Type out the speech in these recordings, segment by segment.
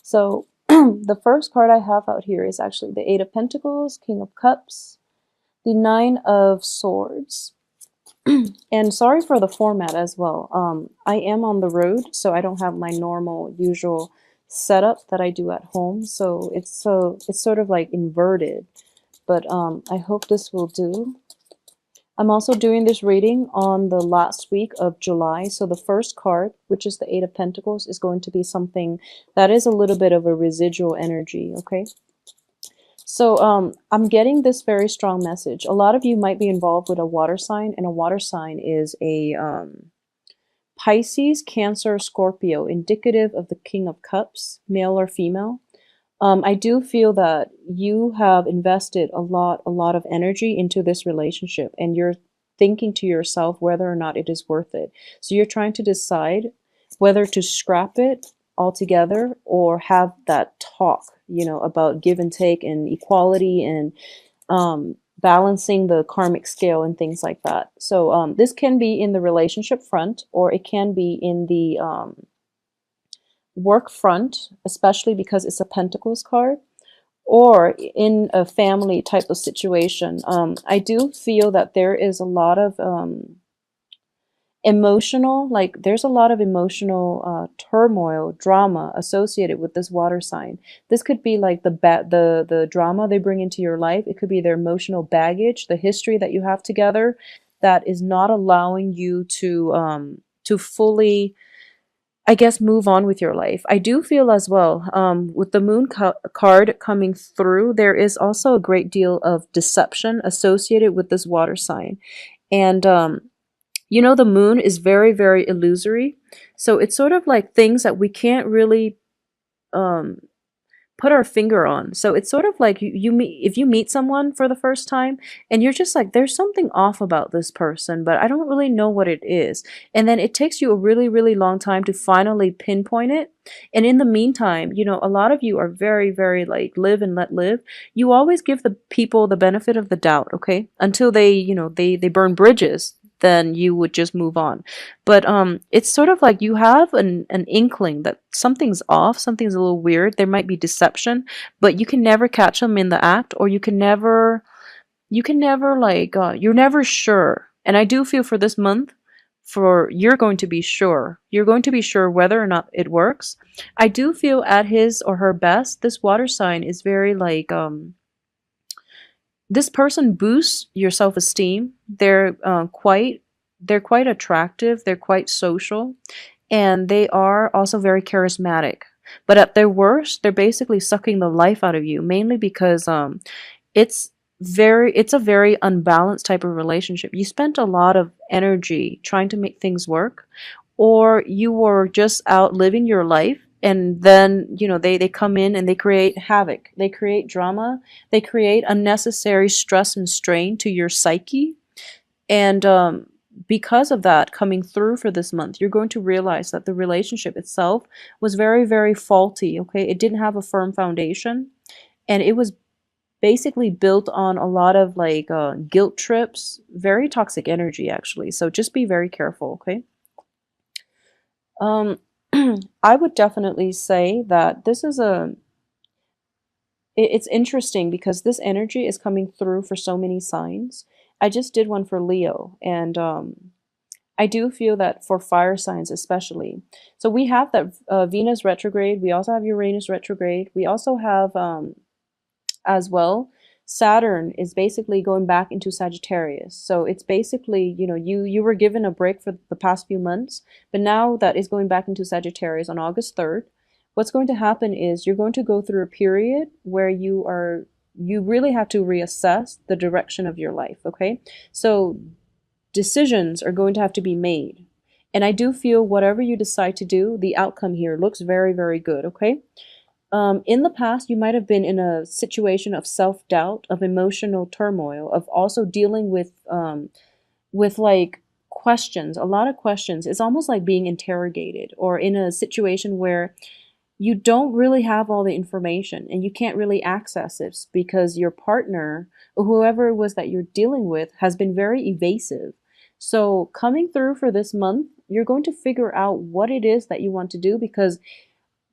So the first card I have out here is actually the Eight of Pentacles, King of Cups, the Nine of Swords. And sorry for the format as well. I am on the road, so I don't have my normal, usual setup that I do at home. So it's sort of like inverted, but I hope this will do. I'm also doing this reading on the last week of July. So the first card, which is the Eight of Pentacles, is going to be something that is a little bit of a residual energy, okay? So I'm getting this very strong message. A lot of you might be involved with a water sign, and a water sign is a Pisces, Cancer, Scorpio, indicative of the King of Cups, male or female. I do feel that you have invested a lot of energy into this relationship, and you're thinking to yourself whether or not it is worth it. So you're trying to decide whether to scrap it altogether or have that talk, you know, about give and take and equality and balancing the karmic scale and things like that. So this can be in the relationship front, or it can be in the work front, especially because it's a Pentacles card, or in a family type of situation. I do feel that there is a lot of emotional, like there's a lot of emotional turmoil, drama associated with this water sign. This could be like the drama they bring into your life. It could be their emotional baggage, the history that you have together that is not allowing you to fully, I guess, move on with your life. I do feel as well, with the moon card coming through, there is also a great deal of deception associated with this water sign. And, you know, the moon is very, very illusory. So it's sort of like things that we can't really um, put our finger on. So it's sort of like you meet, if you meet someone for the first time and you're just like, there's something off about this person, but I don't really know what it is. And then it takes you a really, really long time to finally pinpoint it. And in the meantime, you know, a lot of you are very, very like live and let live. You always give the people the benefit of the doubt, okay? Until they, you know, they burn bridges, then you would just move on. But it's sort of like you have an inkling that something's off, something's a little weird. There might be deception, but you can never catch them in the act, or you can never like you're never sure. And I do feel for this month, for you're going to be sure. You're going to be sure whether or not it works. I do feel at his or her best, this water sign is very like this person boosts your self-esteem. They're quite attractive, they're quite social, and they are also very charismatic. But at their worst, they're basically sucking the life out of you, mainly because it's it's a very unbalanced type of relationship. You spent a lot of energy trying to make things work, or you were just out living your life, and then, you know, they come in and they create havoc, they create drama, they create unnecessary stress and strain to your psyche. And because of that coming through for this month, you're going to realize that the relationship itself was very, very faulty, okay? It didn't have a firm foundation, and it was basically built on a lot of like guilt trips, very toxic energy actually. So just be very careful, okay? um I would definitely say that this is it's interesting because this energy is coming through for so many signs. I just did one for Leo, and I do feel that for fire signs especially. So we have that Venus retrograde, we also have Uranus retrograde, we also have as well, Saturn is basically going back into Sagittarius. So it's basically, you know, you were given a break for the past few months, but now that is going back into Sagittarius on August 3rd. What's going to happen is you're going to go through a period where you really have to reassess the direction of your life, okay? So decisions are going to have to be made. And I do feel whatever you decide to do, the outcome here looks very, very good, okay? In the past, you might have been in a situation of self-doubt, of emotional turmoil, of also dealing with like questions, a lot of questions. It's almost like being interrogated, or in a situation where you don't really have all the information and you can't really access it because your partner or whoever it was that you're dealing with has been very evasive. So coming through for this month, you're going to figure out what it is that you want to do, because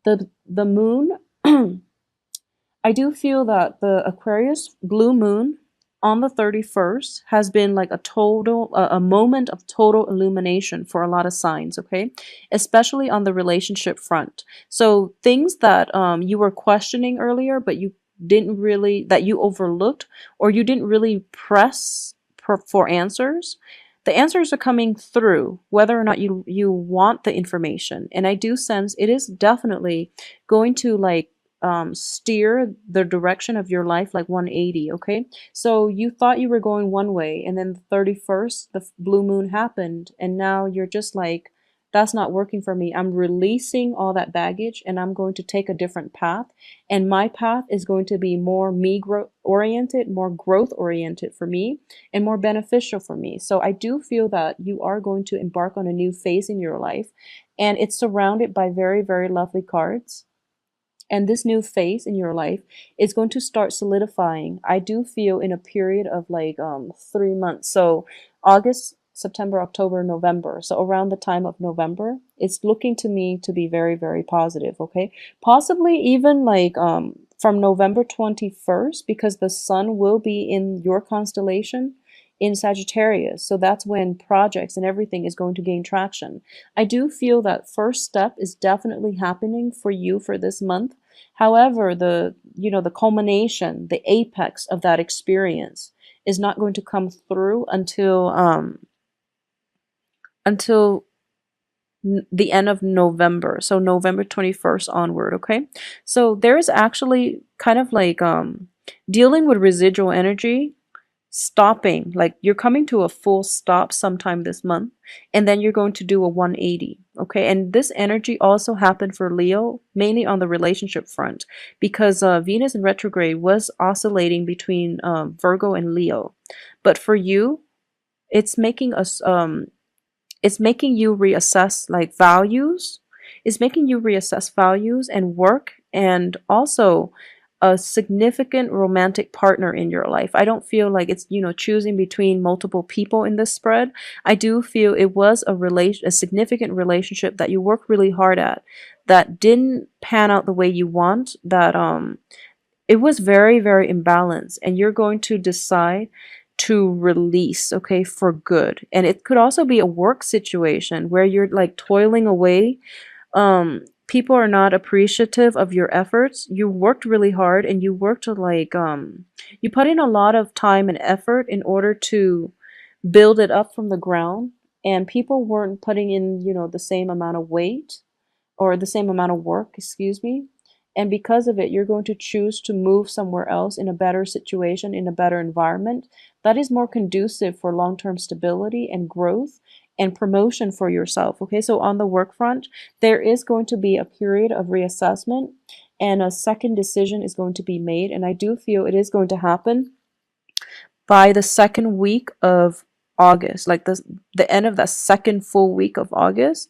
the moon I do feel that the Aquarius blue moon on the 31st has been like a moment of total illumination for a lot of signs, okay? Especially on the relationship front. So things that you were questioning earlier, but you didn't really, that you overlooked, or you didn't really press for answers. The answers are coming through, whether or not you want the information. And I do sense it is definitely going to like steer the direction of your life like 180, okay? So you thought you were going one way, and then the 31st, the blue moon happened, and now you're just like, that's not working for me. I'm releasing all that baggage and I'm going to take a different path. And my path is going to be more oriented, more growth oriented for me, and more beneficial for me. So I do feel that you are going to embark on a new phase in your life, and it's surrounded by very, very lovely cards. And this new phase in your life is going to start solidifying. I do feel in a period of like 3 months. So August, September, October, November. So around the time of November, it's looking to me to be very, very positive. Okay, possibly even like from November 21st, because the sun will be in your constellation in Sagittarius. So that's when projects and everything is going to gain traction. I do feel that first step is definitely happening for you for this month. However, the culmination, the apex of that experience is not going to come through until the end of November. So November 21st onward, okay? So there is actually kind of like dealing with residual energy, stopping, like you're coming to a full stop sometime this month, and then you're going to do a 180, okay? And this energy also happened for Leo, mainly on the relationship front, because Venus in retrograde was oscillating between Virgo and Leo. But for you, it's making us it's making you reassess like values. It's making you reassess values and work, and also a significant romantic partner in your life. I don't feel like it's, choosing between multiple people in this spread. I do feel it was a significant relationship that you worked really hard at, that didn't pan out the way you want, that it was very, very imbalanced, and you're going to decide to release, okay, for good. And it could also be a work situation where you're like toiling away. People are not appreciative of your efforts. You worked really hard, and you worked to like you put in a lot of time and effort in order to build it up from the ground, and people weren't putting in, the same amount of weight, or the same amount of work, excuse me. And because of it, you're going to choose to move somewhere else in a better situation, in a better environment that is more conducive for long term stability and growth and promotion for yourself. Okay, so on the work front, there is going to be a period of reassessment, and a second decision is going to be made. And I do feel it is going to happen by the second week of August, like the end of that second full week of August.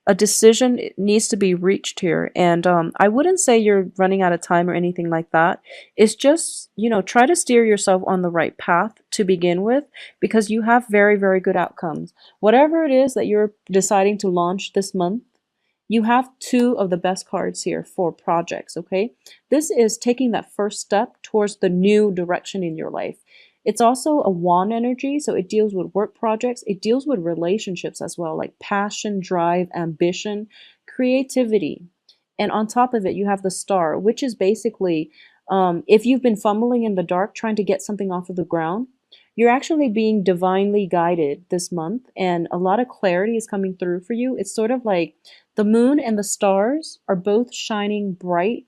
A decision needs to be reached here. And I wouldn't say you're running out of time or anything like that. It's just, try to steer yourself on the right path to begin with, because you have very, very good outcomes. Whatever it is that you're deciding to launch this month, you have two of the best cards here for projects, okay? This is taking that first step towards the new direction in your life. It's also a wand energy, so it deals with work projects. It deals with relationships as well, like passion, drive, ambition, creativity. And on top of it, you have the star, which is basically if you've been fumbling in the dark trying to get something off of the ground, you're actually being divinely guided this month, and a lot of clarity is coming through for you. It's sort of like the moon and the stars are both shining bright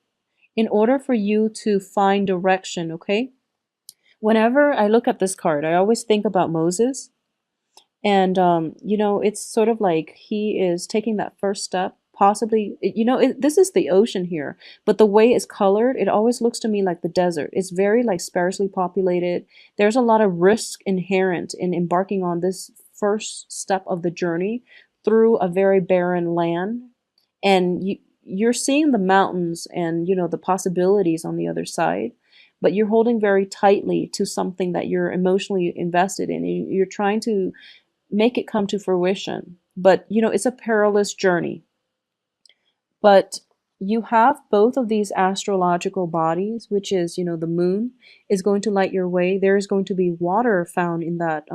in order for you to find direction, okay? Whenever I look at this card, I always think about Moses. And, it's sort of like he is taking that first step, possibly, this is the ocean here, but the way it's colored, it always looks to me like the desert. It's very like sparsely populated. There's a lot of risk inherent in embarking on this first step of the journey through a very barren land. And you're seeing the mountains and, the possibilities on the other side, but you're holding very tightly to something that you're emotionally invested in. You're trying to make it come to fruition. But, it's a perilous journey. But you have both of these astrological bodies, which is, the moon is going to light your way. There is going to be water found in that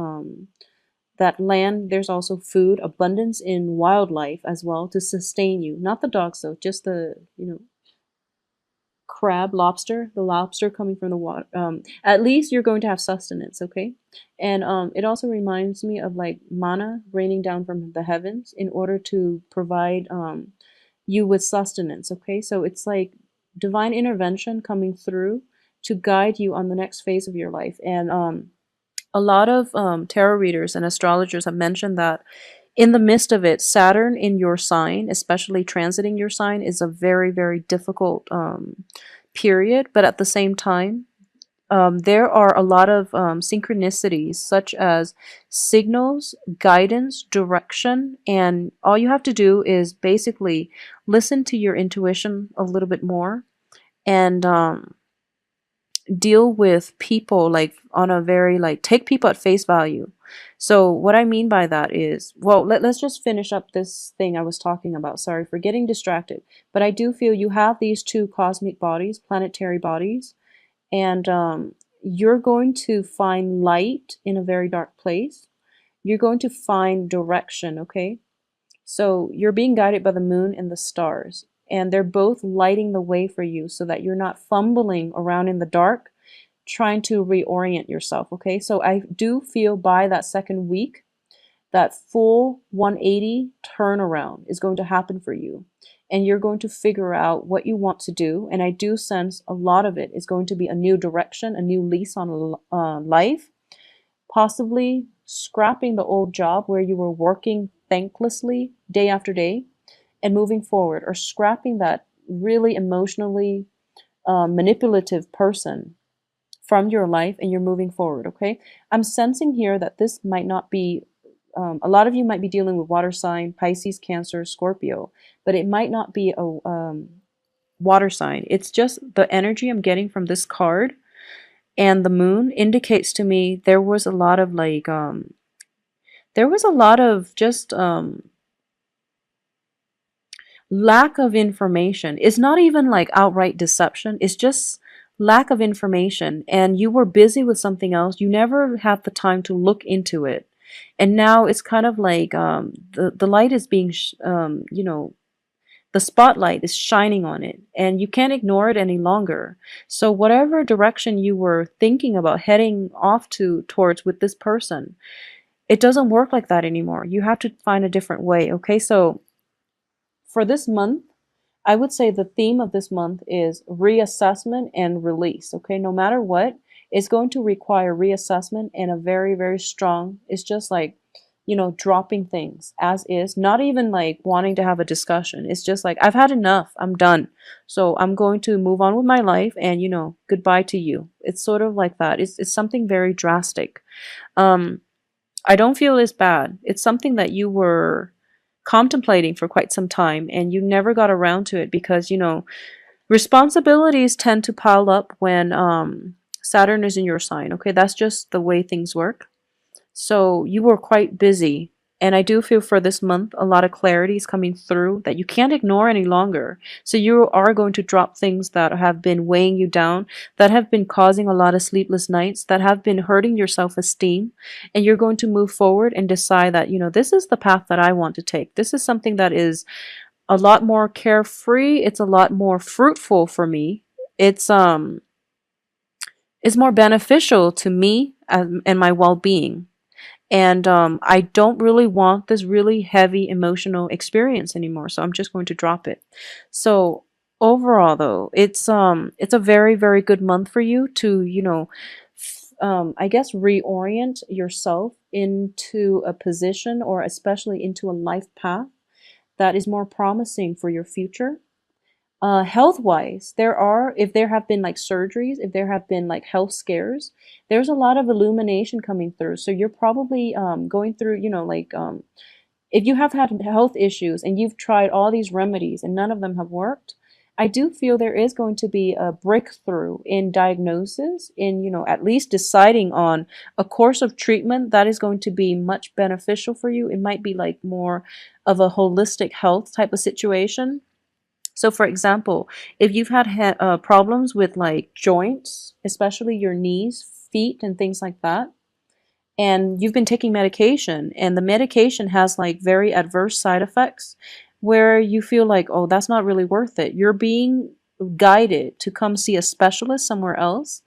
land. There's also food, abundance in wildlife as well to sustain you. Not the dogs though, just the, crab, lobster, the lobster coming from the water. At least you're going to have sustenance, okay? And it also reminds me of like manna raining down from the heavens in order to provide you with sustenance, okay? So it's like divine intervention coming through to guide you on the next phase of your life. And a lot of tarot readers and astrologers have mentioned that in the midst of it, Saturn in your sign, especially transiting your sign, is a very, very difficult period. But at the same time, there are a lot of synchronicities, such as signals, guidance, direction, and all you have to do is basically listen to your intuition a little bit more and deal with people like on a very like take people at face value. So what I mean by that is, well, let's just finish up this thing I was talking about. Sorry for getting distracted, but I do feel you have these two cosmic bodies, planetary bodies, and you're going to find light in a very dark place. You're going to find direction, okay? So you're being guided by the moon and the stars, and they're both lighting the way for you so that you're not fumbling around in the dark trying to reorient yourself, okay? So I do feel by that second week, that full 180 turnaround is going to happen for you. And you're going to figure out what you want to do. And I do sense a lot of it is going to be a new direction, a new lease on life, possibly scrapping the old job where you were working thanklessly day after day and moving forward, or scrapping that really emotionally manipulative person from your life and you're moving forward, okay? I'm sensing here that this might not be, a lot of you might be dealing with water sign, Pisces, Cancer, Scorpio, but it might not be a water sign. It's just the energy I'm getting from this card and the moon indicates to me there was a lot of like, there was a lot of just lack of information. It's not even like outright deception. It's just lack of information. And you were busy with something else. You never had the time to look into it. And now it's kind of like the light is being, the spotlight is shining on it and you can't ignore it any longer. So whatever direction you were thinking about heading off towards with this person, it doesn't work like that anymore. You have to find a different way. Okay. So for this month, I would say the theme of this month is reassessment and release. Okay. No matter what, it's going to require reassessment and a very, very strong, it's just like, dropping things as is, not even like wanting to have a discussion. It's just like, I've had enough. I'm done. So I'm going to move on with my life and, goodbye to you. It's sort of like that. It's something very drastic. I don't feel it's bad. It's something that you were contemplating for quite some time and you never got around to it because, responsibilities tend to pile up when Saturn is in your sign. Okay, that's just the way things work. So you were quite busy. And I do feel for this month, a lot of clarity is coming through that you can't ignore any longer. So you are going to drop things that have been weighing you down, that have been causing a lot of sleepless nights, that have been hurting your self-esteem. And you're going to move forward and decide that, this is the path that I want to take. This is something that is a lot more carefree. It's a lot more fruitful for me. It's more beneficial to me and my well-being. And I don't really want this really heavy emotional experience anymore. So I'm just going to drop it. So overall, though, it's a very, very good month for you to, I guess, reorient yourself into a position or especially into a life path that is more promising for your future. Health wise, if there have been like surgeries, if there have been like health scares, there's a lot of illumination coming through. So you're probably going through, if you have had health issues and you've tried all these remedies and none of them have worked, I do feel there is going to be a breakthrough in diagnosis, in, at least deciding on a course of treatment that is going to be much beneficial for you. It might be like more of a holistic health type of situation. So, for example, if you've had problems with like joints, especially your knees, feet, and things like that, and you've been taking medication, and the medication has like very adverse side effects where you feel like, oh, that's not really worth it. You're being guided to come see a specialist somewhere else,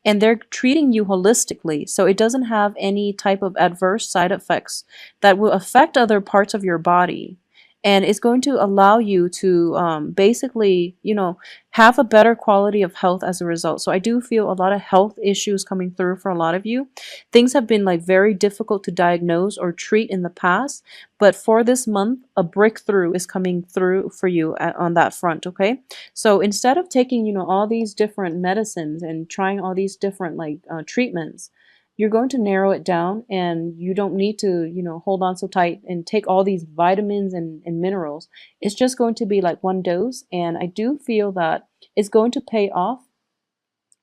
and they're treating you holistically. So it doesn't have any type of adverse side effects that will affect other parts of your body. And it's going to allow you to basically, have a better quality of health as a result. So I do feel a lot of health issues coming through for a lot of you. Things have been like very difficult to diagnose or treat in the past, but for this month, a breakthrough is coming through for you on that front, okay? So instead of taking, all these different medicines and trying all these different like treatments, you're going to narrow it down, and you don't need to, hold on so tight and take all these vitamins and minerals. It's just going to be like one dose. And I do feel that it's going to pay off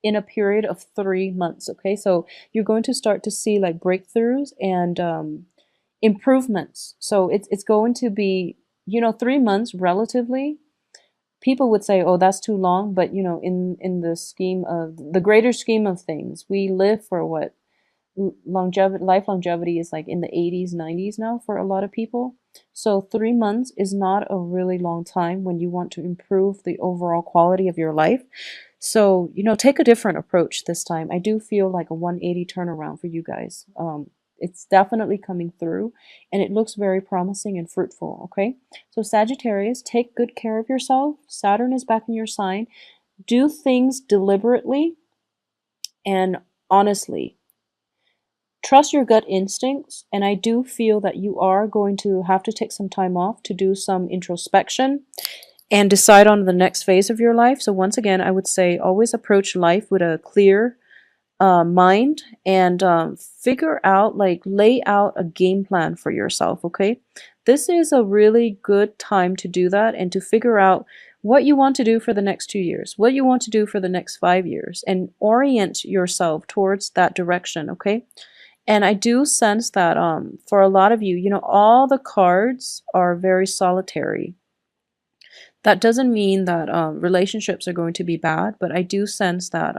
in a period of 3 months. Okay. So you're going to start to see like breakthroughs and improvements. So it's going to be, 3 months relatively. People would say, oh, that's too long. But, in the scheme of the greater scheme of things, we live for what? Life longevity is like in the 80s, 90s now for a lot of people. So 3 months is not a really long time when you want to improve the overall quality of your life. So, take a different approach this time. I do feel like a 180 turnaround for you guys. It's definitely coming through, and it looks very promising and fruitful. Okay. So Sagittarius, take good care of yourself. Saturn is back in your sign. Do things deliberately and honestly. Trust your gut instincts, and I do feel that you are going to have to take some time off to do some introspection and decide on the next phase of your life. So once again, I would say always approach life with a clear mind, and figure out, like, lay out a game plan for yourself, okay? This is a really good time to do that and to figure out what you want to do for the next 2 years, what you want to do for the next 5 years, and orient yourself towards that direction, okay? And I do sense that for a lot of you, all the cards are very solitary. That doesn't mean that relationships are going to be bad, but I do sense that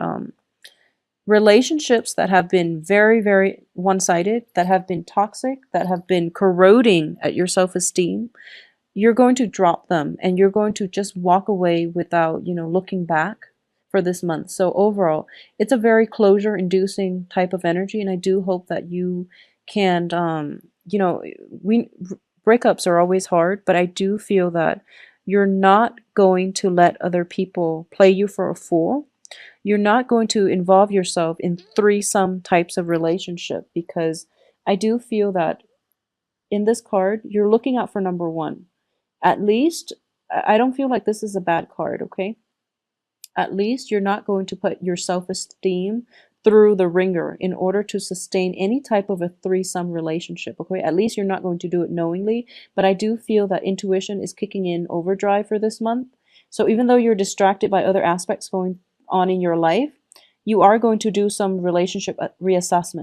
relationships that have been very, very one-sided, that have been toxic, that have been corroding at your self-esteem, you're going to drop them, and you're going to just walk away without, looking back for this month. So overall, it's a very closure inducing type of energy, and I do hope that you can, we breakups are always hard, but I do feel that you're not going to let other people play you for a fool. You're not going to involve yourself in threesome types of relationship, because I do feel that in this card, you're looking out for number one. At least, I don't feel like this is a bad card, okay? At least you're not going to put your self-esteem through the ringer in order to sustain any type of a threesome relationship, okay? At least you're not going to do it knowingly, but I do feel that intuition is kicking in overdrive for this month. So even though you're distracted by other aspects going on in your life, you are going to do some relationship reassessment.